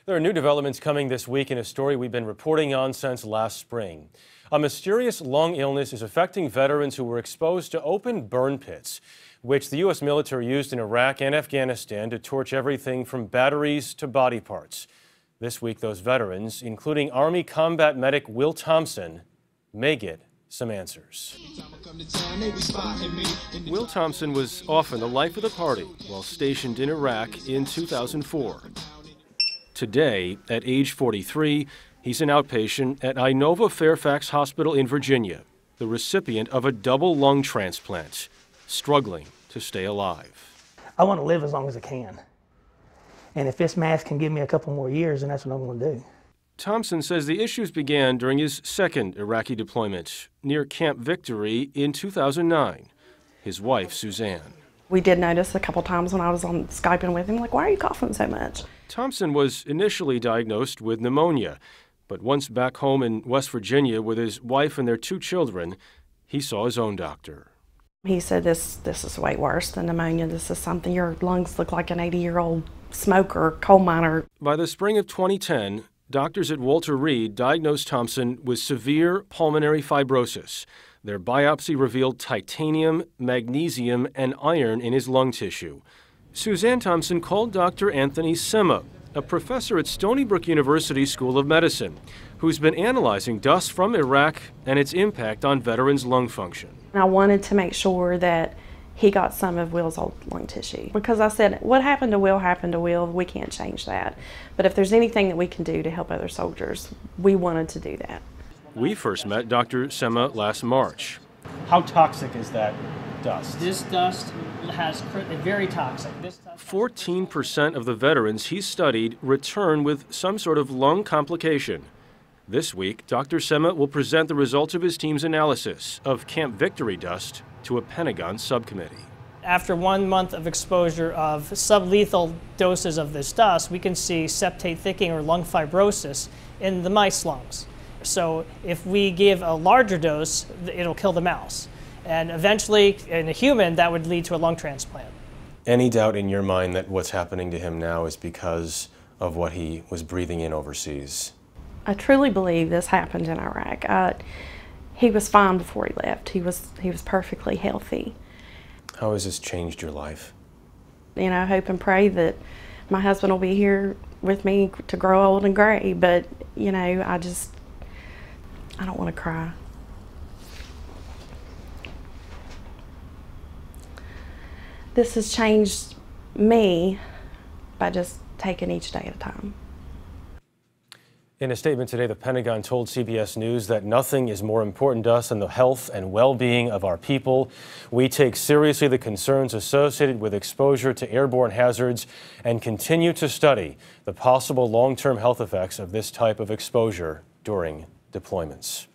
There are new developments coming this week in a story we've been reporting on since last spring. A mysterious lung illness is affecting veterans who were exposed to open burn pits, which the U.S. military used in Iraq and Afghanistan to torch everything from batteries to body parts. This week, those veterans, including Army combat medic Will Thompson, may get some answers. Will Thompson was often the life of the party while stationed in Iraq in 2004. Today, at age 43, he's an outpatient at Inova Fairfax Hospital in Virginia, the recipient of a double lung transplant, struggling to stay alive. I want to live as long as I can. And if this mask can give me a couple more years, then that's what I'm going to do. Thompson says the issues began during his second Iraqi deployment near Camp Victory in 2009. His wife, Suzanne. We did notice a couple times when I was on Skyping with him, like, why are you coughing so much? Thompson was initially diagnosed with pneumonia, but once back home in West Virginia with his wife and their 2 children, he saw his own doctor. He said, this is way worse than pneumonia. This is something, your lungs look like an 80-year-old smoker, coal miner. By the spring of 2010, doctors at Walter Reed diagnosed Thompson with severe pulmonary fibrosis. Their biopsy revealed titanium, magnesium, and iron in his lung tissue. Suzanne Thompson called Dr. Anthony Sema, a professor at Stony Brook University School of Medicine, who's been analyzing dust from Iraq and its impact on veterans' lung function. I wanted to make sure that he got some of Will's old lung tissue. Because I said, what happened to Will happened to Will. We can't change that. But if there's anything that we can do to help other soldiers, we wanted to do that. We first met Dr. Sema last March. How toxic is that dust? This dust is very toxic. 14% of the veterans he studied return with some sort of lung complication. This week, Dr. Sema will present the results of his team's analysis of Camp Victory dust to a Pentagon subcommittee. After 1 month of exposure of sublethal doses of this dust, we can see septate thickening or lung fibrosis in the mice lungs. So if we give a larger dose, it'll kill the mouse. And eventually, in a human, that would lead to a lung transplant. Any doubt in your mind that what's happening to him now is because of what he was breathing in overseas? I truly believe this happened in Iraq. He was fine before he left. He was perfectly healthy. How has this changed your life? You know, I hope and pray that my husband will be here with me to grow old and gray, but, you know, I don't want to cry. This has changed me by just taking each day at a time. In a statement today, the Pentagon told CBS News that nothing is more important to us than the health and well-being of our people. We take seriously the concerns associated with exposure to airborne hazards and continue to study the possible long-term health effects of this type of exposure during deployments.